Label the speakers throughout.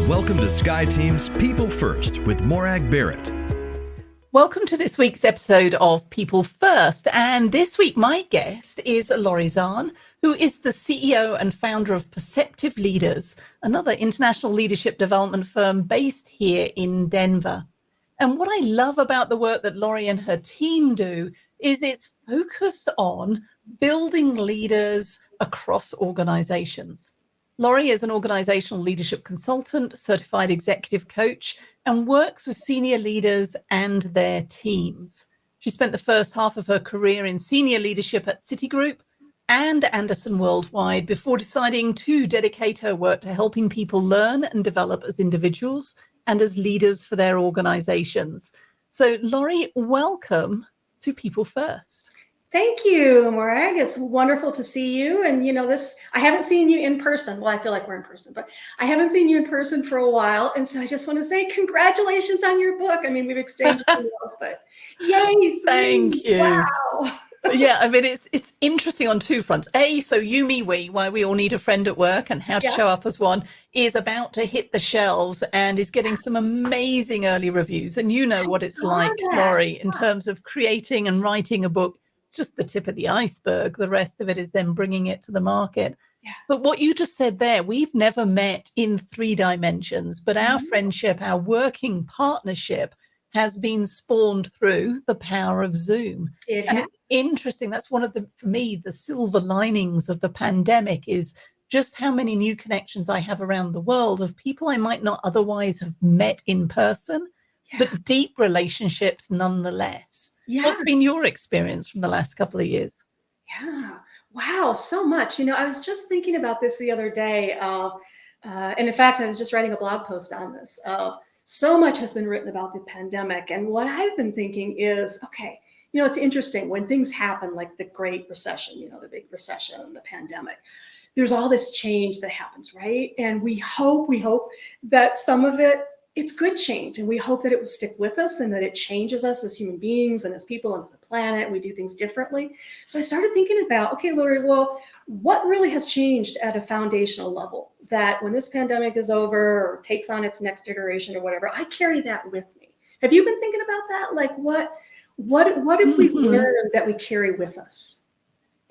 Speaker 1: Welcome to Sky Team's People First with Morag Barrett.
Speaker 2: Welcome to this week's episode of People First. And this week, my guest is Zahn, who is the CEO and founder of Perceptive Leaders, another international leadership development firm based here in Denver. And what I love about the work that Laurie and her team do is it's focused on building leaders across organizations. Laurie is an organizational leadership consultant, certified executive coach, and works with senior leaders and their teams. She spent the first half of her career in senior leadership at Citigroup and Anderson Worldwide before deciding to dedicate her work to helping people learn and develop as individuals and as leaders for their organizations. So, Laurie, welcome to People First.
Speaker 3: Thank you, Morag. It's wonderful to see you. And I haven't seen you in person. Well, I feel like we're in person, but I haven't seen you in person for a while. And so I just want to say congratulations on your book. I mean, we've exchanged emails, but yay.
Speaker 2: Thank you.
Speaker 3: Wow.
Speaker 2: Yeah, I mean, it's interesting on two fronts. A, so You, Me, We, why we all need a friend at work and how to show up as one, is about to hit the shelves and is getting some amazing early reviews. And you know what it's like, Laurie, in terms of creating and writing a book. It's just the tip of the iceberg. The rest of it is then bringing it to the market. Yeah. But what you just said there, we've never met in 3 dimensions, but our friendship, our working partnership has been spawned through the power of Zoom. And it's interesting. That's one of for me, the silver linings of the pandemic is just how many new connections I have around the world of people I might not otherwise have met in person, but deep relationships nonetheless. What's been your experience from the last couple of years?
Speaker 3: Yeah. Wow. So much. I was just thinking about this the other day. And in fact, I was just writing a blog post on this. So much has been written about the pandemic. And what I've been thinking is, okay, it's interesting when things happen like the Great Recession, the big recession and the pandemic. There's all this change that happens, right? And we hope that some of it's good change, and we hope that it will stick with us and that it changes us as human beings and as people and as a planet, and we do things differently. So I started thinking about, okay, Laurie, well, what really has changed at a foundational level that when this pandemic is over or takes on its next iteration or whatever, I carry that with me. Have you been thinking about that? Like what have we learned that we carry with us?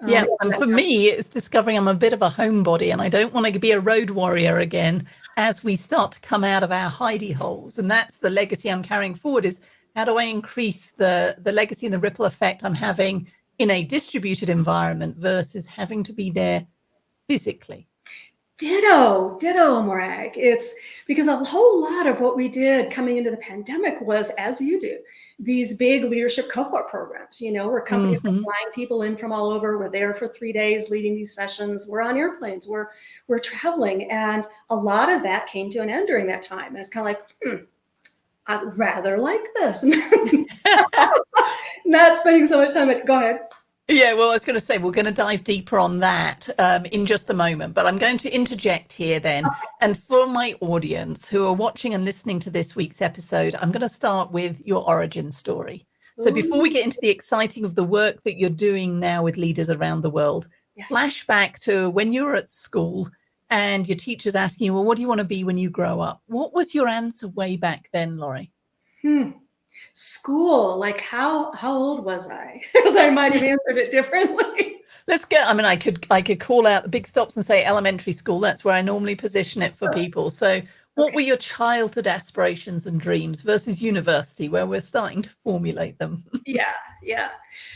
Speaker 2: Yeah, and for me, it's discovering I'm a bit of a homebody and I don't want to be a road warrior again as we start to come out of our hidey holes. And that's the legacy I'm carrying forward is how do I increase the legacy and the ripple effect I'm having in a distributed environment versus having to be there physically?
Speaker 3: Ditto, Morag. It's because a whole lot of what we did coming into the pandemic was, as you do, these big leadership cohort programs. Where companies are flying people in from all over. We're there for 3 days leading these sessions. We're on airplanes. We're traveling. And a lot of that came to an end during that time. And it's kind of like, I'd rather like this. Not spending so much time go ahead.
Speaker 2: Yeah, well, I was going to say, we're going to dive deeper on that in just a moment, but I'm going to interject here then. Okay. And for my audience who are watching and listening to this week's episode, I'm going to start with your origin story. So before we get into the exciting of the work that you're doing now with leaders around the world, flashback to when you were at school and your teacher's asking you, well, what do you want to be when you grow up? What was your answer way back then, Laurie?
Speaker 3: School, like how old was I? Because I might have answered it differently.
Speaker 2: Let's go. I mean, I could call out the big stops and say elementary school. That's where I normally position it for people. So what were your childhood aspirations and dreams versus university where we're starting to formulate them?
Speaker 3: Yeah.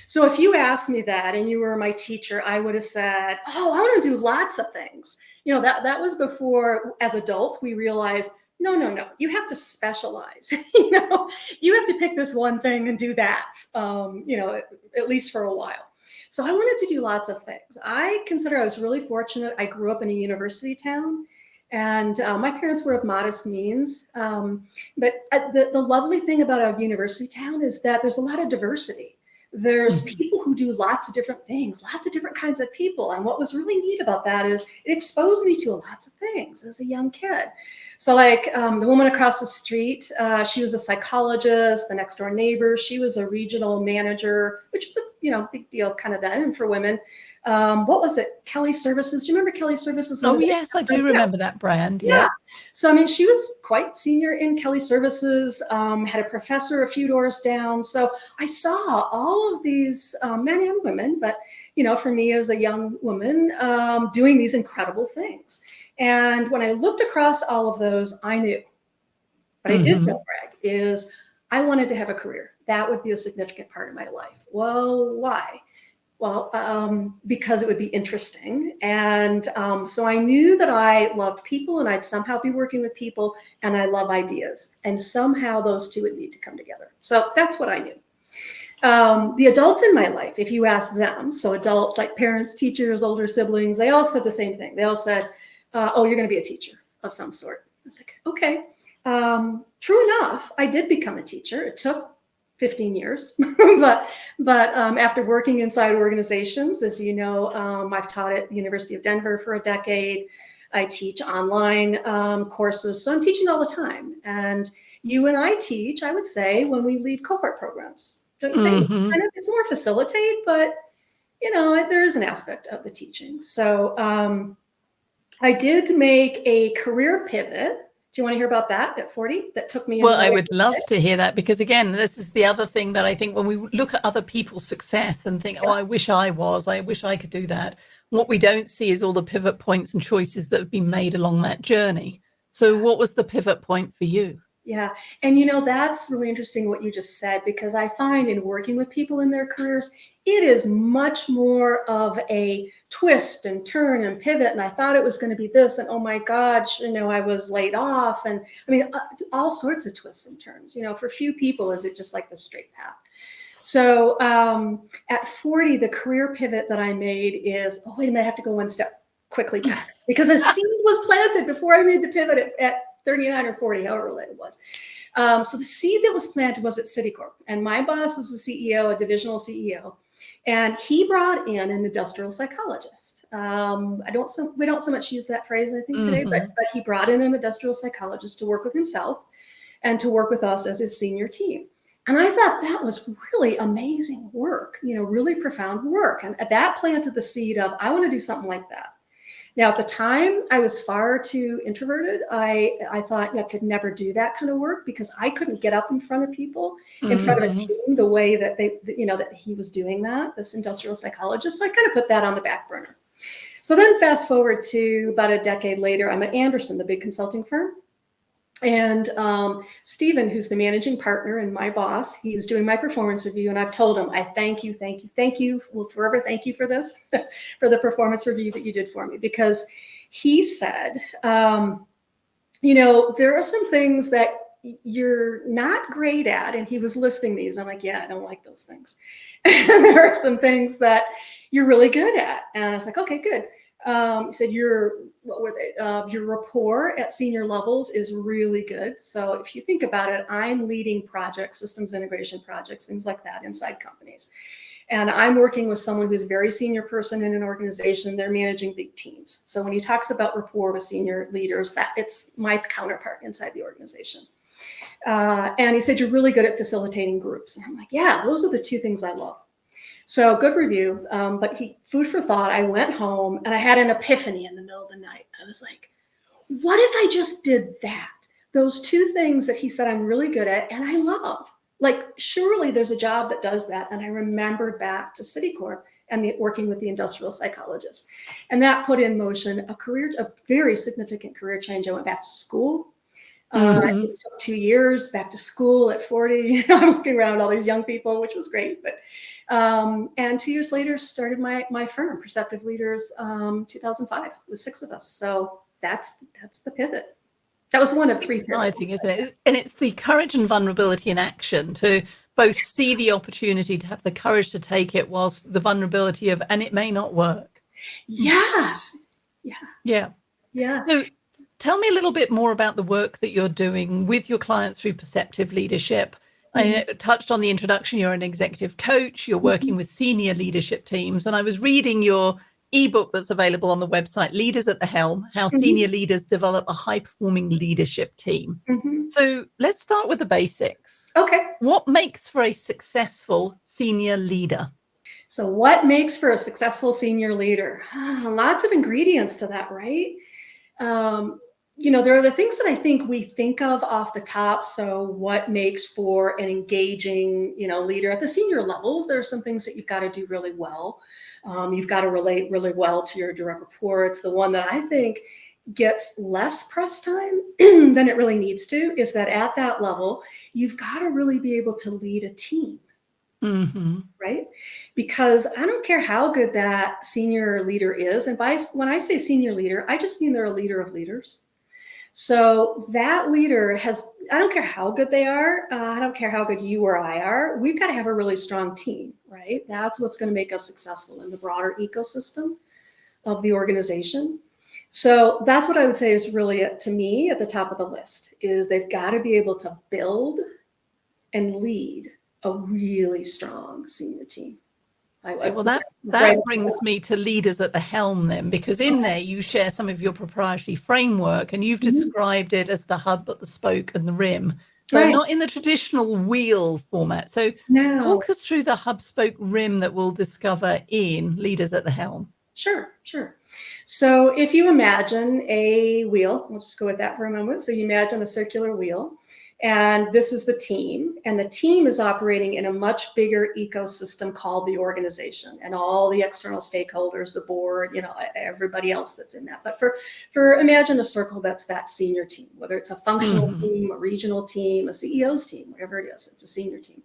Speaker 3: So if you asked me that and you were my teacher, I would have said, I want to do lots of things. That was before, as adults, we realized, no, you have to specialize. You have to pick this one thing and do that, at least for a while. So I wanted to do lots of things. I consider I was really fortunate. I grew up in a university town, and my parents were of modest means. But the lovely thing about a university town is that there's a lot of diversity. There's people who do lots of different things, lots of different kinds of people. And what was really neat about that is it exposed me to lots of things as a young kid. So like the woman across the street, she was a psychologist. The next door neighbor, she was a regional manager, which was a big deal kind of then. And for women, What was it? Kelly Services. Do you remember Kelly Services?
Speaker 2: Oh, yes, I do remember that brand.
Speaker 3: Yeah.
Speaker 2: Yeah.
Speaker 3: So, I mean, she was quite senior in Kelly Services, had a professor a few doors down. So I saw all of these men and women, but, for me as a young woman, doing these incredible things. And when I looked across all of those, I knew. What I did know, Greg, is I wanted to have a career. That would be a significant part of my life. Well, why? Well, because it would be interesting. And so I knew that I loved people and I'd somehow be working with people, and I love ideas. And somehow those two would need to come together. So that's what I knew. The adults in my life, if you ask them, so adults like parents, teachers, older siblings, they all said the same thing. They all said, oh, you're going to be a teacher of some sort. I was like, okay. True enough, I did become a teacher. It took 15 years, but after working inside organizations, as you know, I've taught at the University of Denver for a decade. I teach online courses, so I'm teaching all the time. And you and I teach, I would say, when we lead cohort programs. Don't you think? Kind of, it's more facilitate, but there is an aspect of the teaching. So I did make a career pivot. Do you want to hear about that at 40? That took me.
Speaker 2: Well, I would love to hear that, because again, this is the other thing that I think when we look at other people's success and think, oh, I wish I wish I could do that. What we don't see is all the pivot points and choices that have been made along that journey. So what was the pivot point for you?
Speaker 3: Yeah. And, that's really interesting what you just said, because I find in working with people in their careers, it is much more of a twist and turn and pivot. And I thought it was going to be this, and oh my gosh, I was laid off. And I mean, all sorts of twists and turns, for few people, is it just like the straight path. So at 40, the career pivot that I made is, oh, wait a minute, I have to go one step quickly back, because a seed was planted before I made the pivot at 39 or 40, however late it was. So the seed that was planted was at Citicorp, and my boss is a CEO, a divisional CEO, and he brought in an industrial psychologist. We don't so much use that phrase, I think, today, but he brought in an industrial psychologist to work with himself and to work with us as his senior team. And I thought that was really amazing work, really profound work. And that planted the seed of, I want to do something like that. Now, at the time, I was far too introverted. I thought I could never do that kind of work, because I couldn't get up in front of people, in front of a team, the way that that he was doing that, this industrial psychologist. So I kind of put that on the back burner. So then fast forward to about a decade later, I'm at Anderson, the big consulting firm. And Stephen, who's the managing partner and my boss, he was doing my performance review, and I've told him, I thank you, will forever thank you for this, for the performance review that you did for me, because he said, there are some things that you're not great at, and he was listing these. I'm like, yeah, I don't like those things. And there are some things that you're really good at, and I was like, okay, good. He said, your rapport at senior levels is really good. So if you think about it, I'm leading projects, systems integration projects, things like that inside companies. And I'm working with someone who's a very senior person in an organization. They're managing big teams. So when he talks about rapport with senior leaders, that it's my counterpart inside the organization. And he said, you're really good at facilitating groups. And I'm like, yeah, those are the two things I love. So good review, but food for thought. I went home and I had an epiphany in the middle of the night. I was like, what if I just did that? Those two things that he said I'm really good at and I love. Like, surely there's a job that does that. And I remembered back to Citicorp and working with the industrial psychologist. And that put in motion a very significant career change. I went back to school. It took 2 years back to school at 40. I'm looking around all these young people, which was great. But and 2 years later, started my firm, Perceptive Leaders, 2005, with 6 of us. So that's the pivot. That was one of 3 pivots.
Speaker 2: Exciting, isn't it? And it's the courage and vulnerability in action to both see the opportunity, to have the courage to take it, whilst the vulnerability of, and it may not work.
Speaker 3: Yes. Yeah.
Speaker 2: So tell me a little bit more about the work that you're doing with your clients through Perceptive Leadership. I touched on the introduction. You're an executive coach. You're working with senior leadership teams. And I was reading your ebook that's available on the website, Leaders at the Helm, How Senior Leaders Develop a High-Performing Leadership Team. So let's start with the basics.
Speaker 3: Okay.
Speaker 2: What makes for a successful senior leader?
Speaker 3: So what makes for a successful senior leader? Lots of ingredients to that, right? Um, there are the things that I think we think of off the top. So what makes for an engaging, leader at the senior levels? There are some things that you've got to do really well. You've got to relate really well to your direct reports. The one that I think gets less press time than it really needs to is that at that level, you've got to really be able to lead a team.
Speaker 2: Mm-hmm.
Speaker 3: Right? Because I don't care how good that senior leader is. And when I say senior leader, I just mean they're a leader of leaders. So that leader I don't care how good they are. I don't care how good you or I are. We've got to have a really strong team, right? That's what's going to make us successful in the broader ecosystem of the organization. So that's what I would say is really, to me, at the top of the list is they've got to be able to build and lead a really strong senior team.
Speaker 2: Well, that brings me to leaders at the helm then, because in there you share some of your proprietary framework and you've described it as the hub, the spoke and the rim, though not in the traditional wheel format. So talk us through the hub, spoke, rim that we'll discover in Leaders at the Helm.
Speaker 3: Sure. So if you imagine a wheel, we'll just go with that for a moment. So you imagine a circular wheel. And this is the team. And the team is operating in a much bigger ecosystem called the organization and all the external stakeholders, the board, everybody else that's in that. But for imagine a circle that's that senior team, whether it's a functional team, a regional team, a CEO's team, whatever it is, it's a senior team.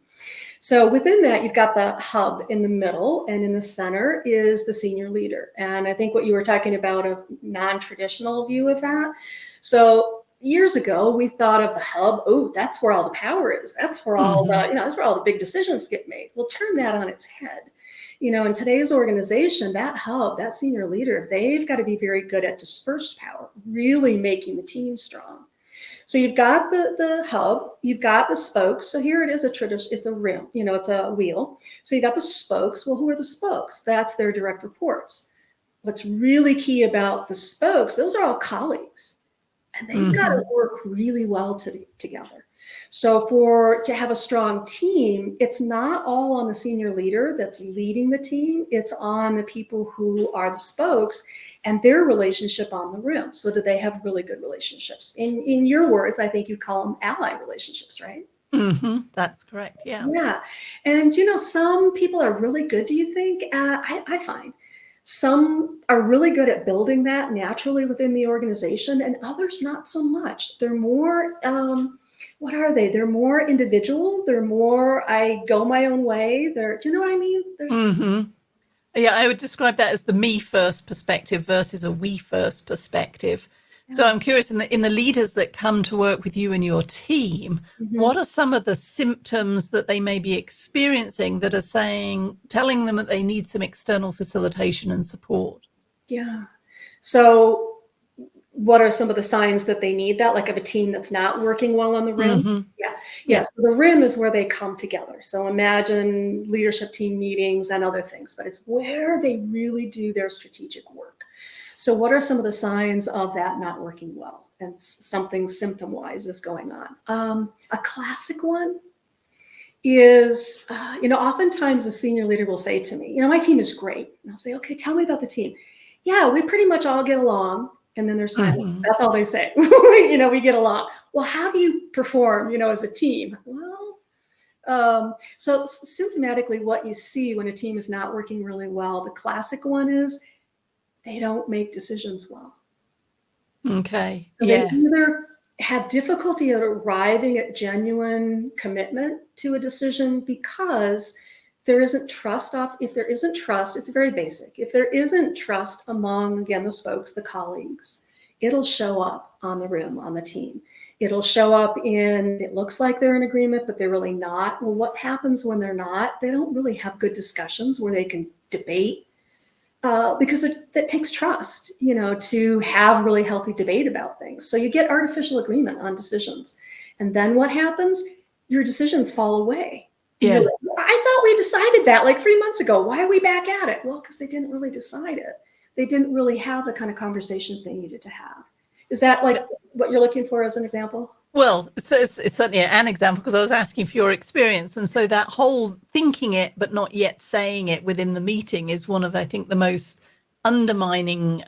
Speaker 3: So within that, you've got the hub in the middle, and in the center is the senior leader. And I think what you were talking about, a non-traditional view of that. So years ago, we thought of the hub, that's where all the power is. That's where all that's where all the big decisions get made. We'll turn that on its head. In today's organization, that hub, that senior leader, they've got to be very good at dispersed power, really making the team strong. So you've got the hub, you've got the spokes. So here it is it's a rim, it's a wheel. So you got the spokes. Well, who are the spokes? That's their direct reports. What's really key about the spokes, those are all colleagues. And they've got to work really well together. So to have a strong team, it's not all on the senior leader that's leading the team. It's on the people who are the spokes and their relationship on the rim. So do they have really good relationships? In your words, I think you call them ally relationships, right?
Speaker 2: That's correct. Yeah.
Speaker 3: Yeah. And, some people are really good, do you think? I find some are really good at building that naturally within the organization, and others not so much. They're more, what are they? They're more individual. They're more, I go my own way. Do you know what I mean?
Speaker 2: Yeah, I would describe that as the me first perspective versus a we first perspective. Yeah. So I'm curious, in the leaders that come to work with you and your team, what are some of the symptoms that they may be experiencing that are telling them that they need some external facilitation and support?
Speaker 3: Yeah. So what are some of the signs that they need that, like of a team that's not working well on the rim? Yeah. So the rim is where they come together. So imagine leadership team meetings and other things, but it's where they really do their strategic work. So what are some of the signs of that not working well and something symptom-wise is going on? A classic one is, oftentimes the senior leader will say to me, my team is great. And I'll say, okay, tell me about the team. Yeah, we pretty much all get along. And then there's silence. That's all they say. We get along. Well, how do you perform, as a team? Well, so symptomatically what you see when a team is not working really well, the classic one is they don't make decisions well.
Speaker 2: Okay.
Speaker 3: So they either have difficulty at arriving at genuine commitment to a decision because there isn't trust. If there isn't trust, it's very basic. If there isn't trust among, again, the spokes, the colleagues, it'll show up on the rim, on the team. It'll show up it looks like they're in agreement, but they're really not. Well, what happens when they're not? They don't really have good discussions where they can debate because that takes trust, to have really healthy debate about things. So you get artificial agreement on decisions. And then what happens? Your decisions fall away. Yeah. I thought we decided that like 3 months ago. Why are we back at it? Well, because they didn't really decide it. They didn't really have the kind of conversations they needed to have. Is that like what you're looking for as an example?
Speaker 2: Well, it's certainly an example because I was asking for your experience. And so that whole thinking it, but not yet saying it within the meeting is one of, I think, the most undermining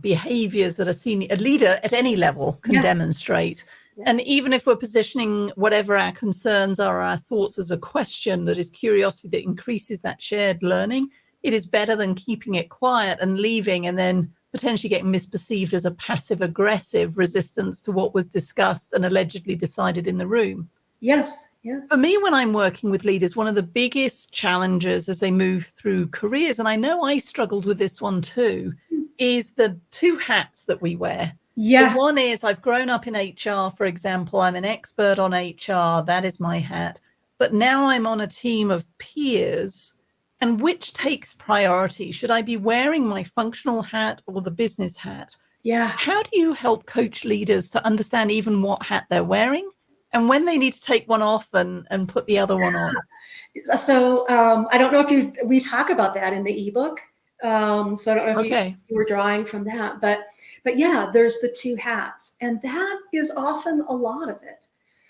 Speaker 2: behaviors that a leader at any level can
Speaker 3: Yes.
Speaker 2: demonstrate.
Speaker 3: Yes.
Speaker 2: And even if we're positioning whatever our concerns are, our thoughts as a question that is curiosity that increases that shared learning, it is better than keeping it quiet and leaving and then potentially getting misperceived as a passive aggressive resistance to what was discussed and allegedly decided in the room.
Speaker 3: Yes. Yes.
Speaker 2: For me, when I'm working with leaders, one of the biggest challenges as they move through careers, and I know I struggled with this one too, is the two hats that we wear.
Speaker 3: Yes.
Speaker 2: The one is I've grown up in HR, for example, I'm an expert on HR, that is my hat. But now I'm on a team of peers. And which takes priority? Should I be wearing my functional hat or the business hat?
Speaker 3: Yeah.
Speaker 2: How do you help coach leaders to understand even what hat they're wearing and when they need to take one off and put the other one on?
Speaker 3: So I don't know if we talk about that in the ebook. So I don't know if you were drawing from that, but yeah, there's the two hats, and that is often a lot of it.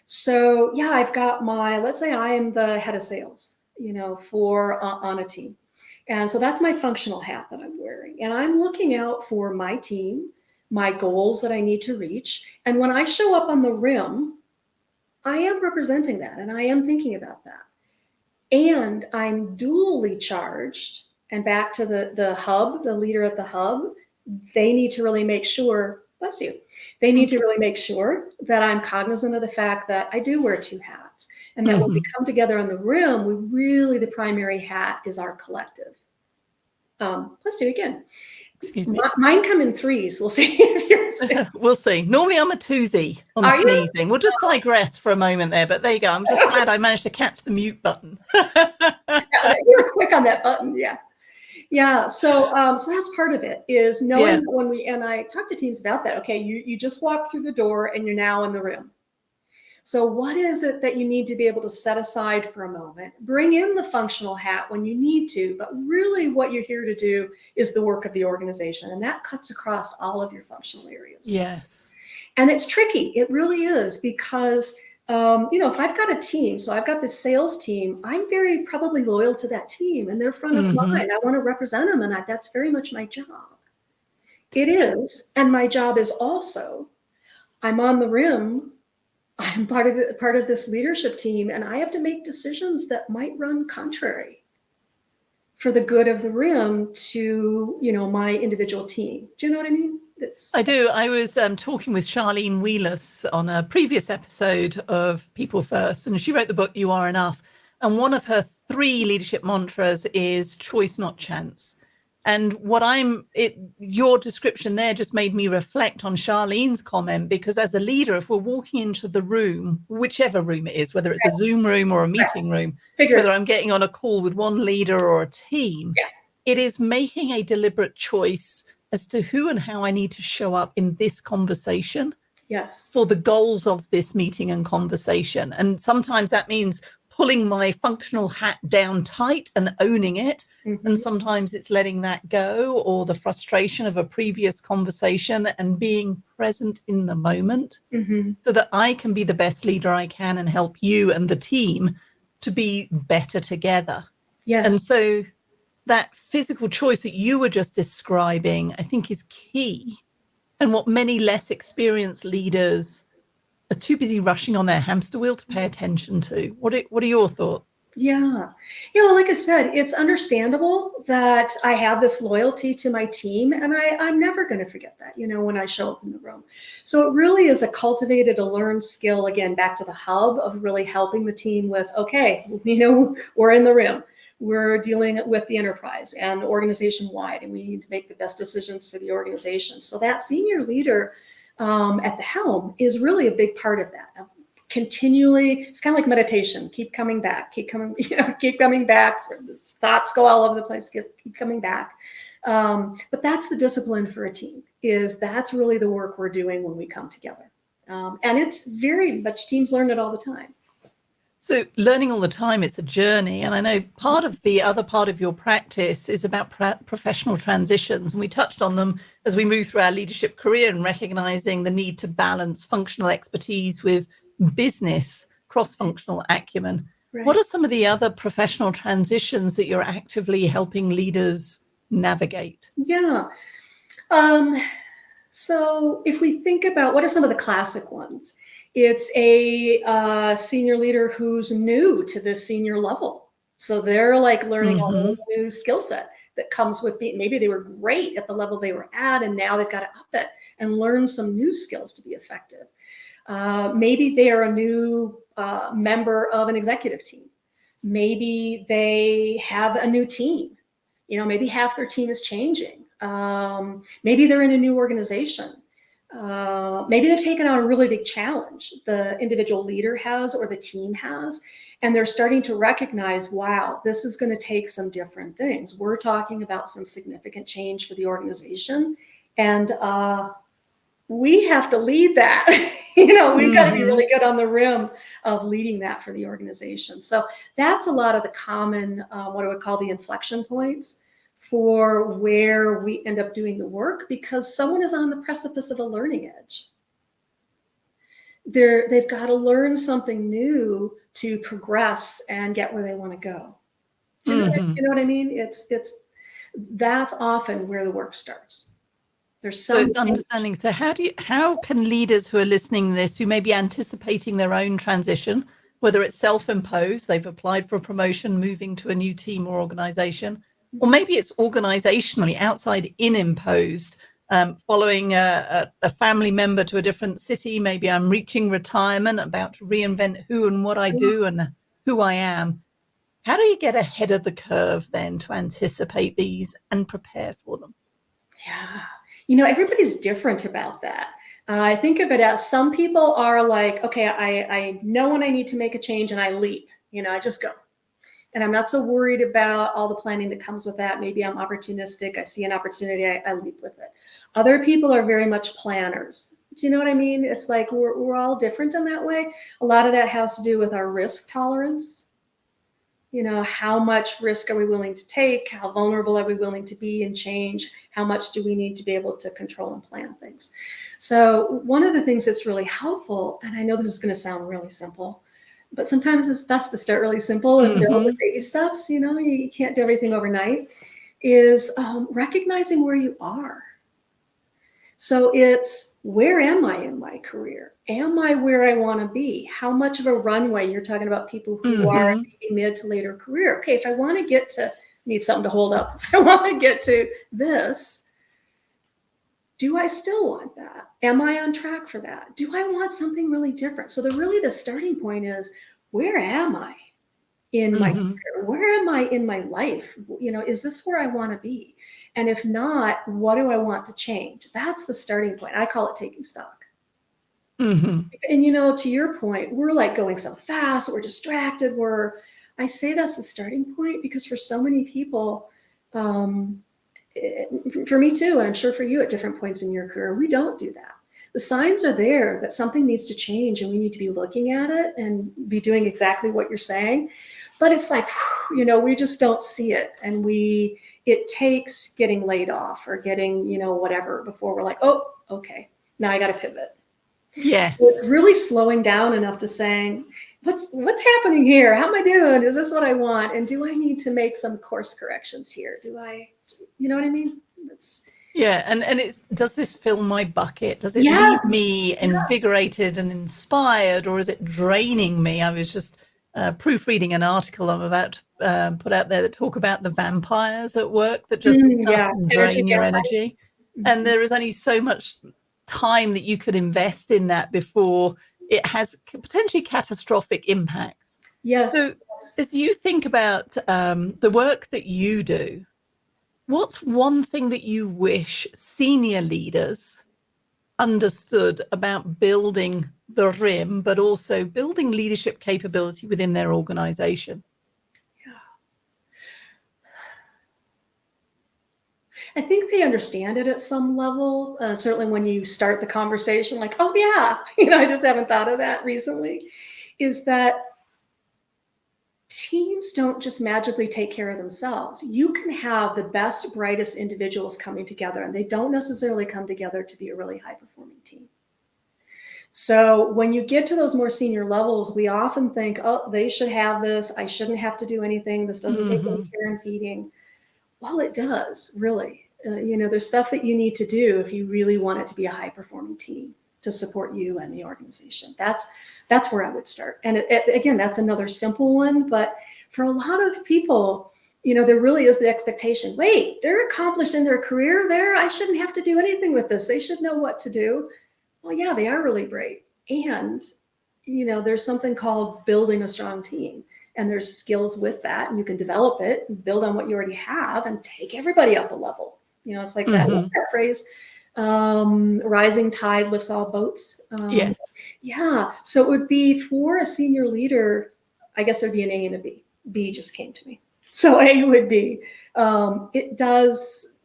Speaker 3: So yeah, I've got let's say I am the head of sales, for on a team. And so that's my functional hat that I'm wearing. And I'm looking out for my team, my goals that I need to reach. And when I show up on the rim, I am representing that and I am thinking about that. And I'm dually charged. And back to the hub, the leader at the hub, they need to really make sure, bless you, they need to really make sure that I'm cognizant of the fact that I do wear two hats. And that when we come together on the rim, the primary hat is our collective. Bless you again.
Speaker 2: Excuse me.
Speaker 3: Mine come in threes. We'll see if you're
Speaker 2: We'll see. Normally I'm a twosie on sneezing. We'll just digress for a moment there, but there you go. I'm just glad I managed to catch the mute button.
Speaker 3: You were quick on that button. Yeah. Yeah. So that's part of it is knowing and I talk to teams about that. Okay. You just walk through the door and you're now in the room. So what is it that you need to be able to set aside for a moment? Bring in the functional hat when you need to, but really what you're here to do is the work of the organization. And that cuts across all of your functional areas.
Speaker 2: Yes.
Speaker 3: And it's tricky. It really is because, if I've got a team, so I've got this sales team, I'm very probably loyal to that team and they're front of mind. I want to represent them. And that's very much my job. It is. And my job is also, I'm on the rim. I'm part of this leadership team, and I have to make decisions that might run contrary for the good of the rim to, my individual team. Do you know what I mean?
Speaker 2: I do. I was talking with Charlene Wheelis on a previous episode of People First, and she wrote the book You Are Enough. And one of her 3 leadership mantras is choice, not chance. And your description there just made me reflect on Charlene's comment, because as a leader, if we're walking into the room, whichever room it is, whether it's a Zoom room or a meeting room, whether I'm getting on a call with one leader or a team, it is making a deliberate choice as to who and how I need to show up in this conversation.
Speaker 3: Yes.
Speaker 2: For the goals of this meeting and conversation. And sometimes that means pulling my functional hat down tight and owning it. And sometimes it's letting that go, or the frustration of a previous conversation and being present in the moment so that I can be the best leader I can and help you and the team to be better together.
Speaker 3: Yes.
Speaker 2: And so that physical choice that you were just describing, I think, is key. And what many less experienced leaders are too busy rushing on their hamster wheel to pay attention to. What are your thoughts?
Speaker 3: Yeah. Well, like I said, it's understandable that I have this loyalty to my team, and I'm never going to forget that, when I show up in the room. So it really is a cultivated, a learned skill, again, back to the hub of really helping the team with, okay, we're in the room. We're dealing with the enterprise and organization-wide, and we need to make the best decisions for the organization. So that senior leader at the helm is really a big part of that. Continually, it's kind of like meditation. Keep coming back. Keep coming back. Thoughts go all over the place. Keep coming back. But that's the discipline for a team. That's really the work we're doing when we come together. And it's very much, teams learn it all the time.
Speaker 2: So learning all the time, it's a journey. And I know the other part of your practice is about professional transitions. And we touched on them as we move through our leadership career and recognizing the need to balance functional expertise with business, cross-functional acumen.
Speaker 3: Right.
Speaker 2: What are some of the other professional transitions that you're actively helping leaders navigate?
Speaker 3: Yeah. So if we think about what are some of the classic ones, it's a senior leader who's new to this senior level. So they're like learning a whole new skill set that comes with being, maybe they were great at the level they were at, and now they've got to up it and learn some new skills to be effective. Maybe they are a new member of an executive team. Maybe they have a new team. Maybe half their team is changing. Maybe they're in a new organization. Maybe they've taken on a really big challenge the individual leader has or the team has, and they're starting to recognize, wow, this is going to take some different things. We're talking about some significant change for the organization, and we have to lead that. We've got to be really good on the rim of leading that for the organization. So that's a lot of the common, what I would call the inflection points for where we end up doing the work, because someone is on the precipice of a learning edge. They've got to learn something new to progress and get where they want to go. Do you know what I mean? That's often where the work starts.
Speaker 2: So it's understanding. So how can leaders who are listening to this, who may be anticipating their own transition, whether it's self-imposed, they've applied for a promotion, moving to a new team or organization, or maybe it's organizationally outside in imposed, following a family member to a different city. Maybe I'm reaching retirement, about to reinvent who and what I do and who I am. How do you get ahead of the curve then to anticipate these and prepare for them?
Speaker 3: Yeah. Everybody's different about that. I think of it as some people are like, okay, I know when I need to make a change and I leap, I just go. And I'm not so worried about all the planning that comes with that. Maybe I'm opportunistic. I see an opportunity, I leap with it. Other people are very much planners. Do you know what I mean? It's like we're all different in that way. A lot of that has to do with our risk tolerance. How much risk are we willing to take? How vulnerable are we willing to be in change? How much do we need to be able to control and plan things? So one of the things that's really helpful, and I know this is going to sound really simple, but sometimes it's best to start really simple and build the baby steps. You can't do everything overnight, is recognizing where you are. So it's, where am I in my career? Am I where I want to be? How much of a runway? You're talking about people who are in mid to later career. Okay, if I want to get to, need something to hold up. If I want to get to this, do I still want that? Am I on track for that? Do I want something really different? So the starting point is, where am I in my career? Where am I in my life? Is this where I want to be? And if not, what do I want to change? That's the starting point. I call it taking stock. And to your point, we're like going so fast, we're distracted. I say that's the starting point because for so many people, for me too, and I'm sure for you at different points in your career, we don't do that. The signs are there that something needs to change and we need to be looking at it and be doing exactly what you're saying. But it's like, we just don't see it. And it takes getting laid off or getting, whatever before we're like, oh, okay, now I got to pivot.
Speaker 2: Yes.
Speaker 3: It's really slowing down enough to saying, what's happening here? How am I doing? Is this what I want? And do I need to make some course corrections here? You know what I mean?
Speaker 2: And does this fill my bucket? Does it leave me invigorated and inspired, or is it draining me? I was just proofreading an article I'm about to put out there that talk about the vampires at work that just drain your energy. And there is only so much time that you could invest in that before it has potentially catastrophic impacts.
Speaker 3: Yes.
Speaker 2: So as you think about the work that you do, what's one thing that you wish senior leaders understood about building the rim, but also building leadership capability within their organization?
Speaker 3: I think they understand it at some level. Certainly when you start the conversation, like, oh yeah, I just haven't thought of that recently, is that teams don't just magically take care of themselves. You can have the best, brightest individuals coming together, and they don't necessarily come together to be a really high-performing team. So when you get to those more senior levels, we often think, oh, they should have this. I shouldn't have to do anything. This doesn't take any care and feeding. Well, it does, really. There's stuff that you need to do if you really want it to be a high-performing team to support you and the organization. That's where I would start. And again, that's another simple one. But for a lot of people, there really is the expectation, wait, they're accomplished in their career there. I shouldn't have to do anything with this. They should know what to do. Well, yeah, they are really great. And, there's something called building a strong team. And there's skills with that. And you can develop it and build on what you already have and take everybody up a level. It's like that phrase, rising tide lifts all boats.
Speaker 2: Yes.
Speaker 3: Yeah. So it would be for a senior leader, I guess there'd be an A and a B. B just came to me. So A would be, it does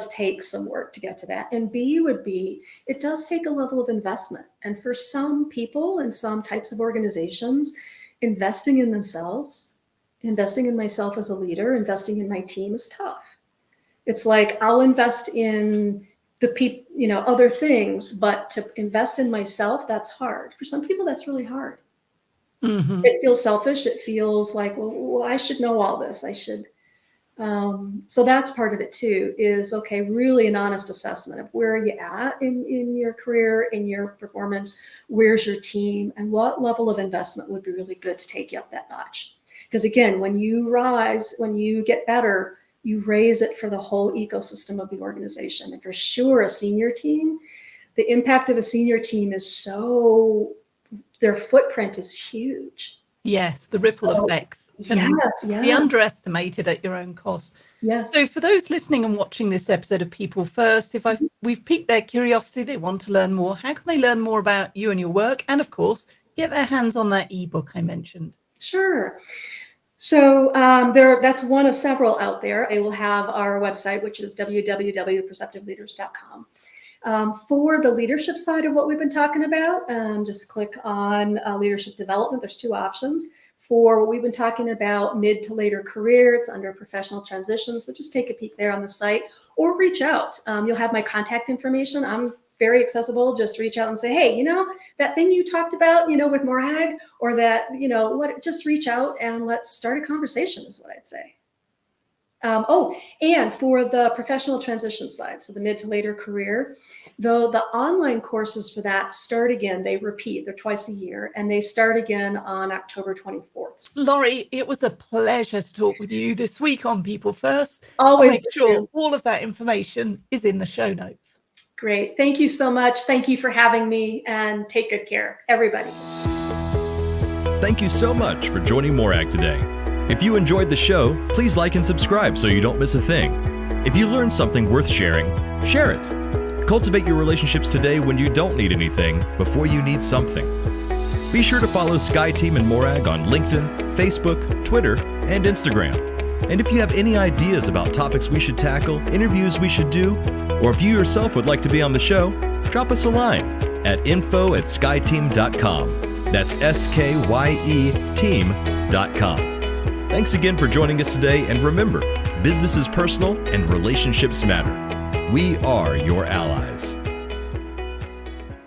Speaker 3: take some work to get to that. And B would be, it does take a level of investment. And for some people and some types of organizations, investing in themselves, investing in myself as a leader, investing in my team is tough. It's like, I'll invest in the people, other things, but to invest in myself, that's hard. For some people, that's really hard. It feels selfish. It feels like, well, I should know all this. I should. So that's part of it too, is, okay, really an honest assessment of where are you at in your career, in your performance, where's your team, and what level of investment would be really good to take you up that notch. Because again, when you rise, when you get better, you raise it for the whole ecosystem of the organization. And for sure, a senior team, the impact of a senior team is their footprint is huge.
Speaker 2: Yes, the ripple effects can be underestimated at your own cost.
Speaker 3: Yes.
Speaker 2: So for those listening and watching this episode of People First, if we've piqued their curiosity, they want to learn more, how can they learn more about you and your work? And of course, get their hands on that ebook I mentioned.
Speaker 3: Sure. So that's one of several out there. I will have our website, which is www.perceptiveleaders.com. For the leadership side of what we've been talking about, just click on leadership development. There's two options. For what we've been talking about, mid to later career, it's under professional transitions. So just take a peek there on the site or reach out. You'll have my contact information. I'm very accessible. Just reach out and say, hey, that thing you talked about, with Morag, or that, just reach out and let's start a conversation is what I'd say. And for the professional transition side, so the mid to later career, though the online courses for that start again, they repeat, they're twice a year, and they start again on October 24th.
Speaker 2: Laurie, it was a pleasure to talk with you this week on People First.
Speaker 3: Always.
Speaker 2: I'll make sure all of that information is in the show notes.
Speaker 3: Great. Thank you so much. Thank you for having me, and take good care, everybody.
Speaker 1: Thank you so much for joining Morag today. If you enjoyed the show, please like and subscribe so you don't miss a thing. If you learned something worth sharing, share it. Cultivate your relationships today when you don't need anything before you need something. Be sure to follow Sky Team and Morag on LinkedIn, Facebook, Twitter, and Instagram. And if you have any ideas about topics we should tackle, interviews we should do, or if you yourself would like to be on the show, drop us a line at info@skyteam.com. That's SKYE team.com. Thanks again for joining us today, and remember, business is personal and relationships matter. We are your allies.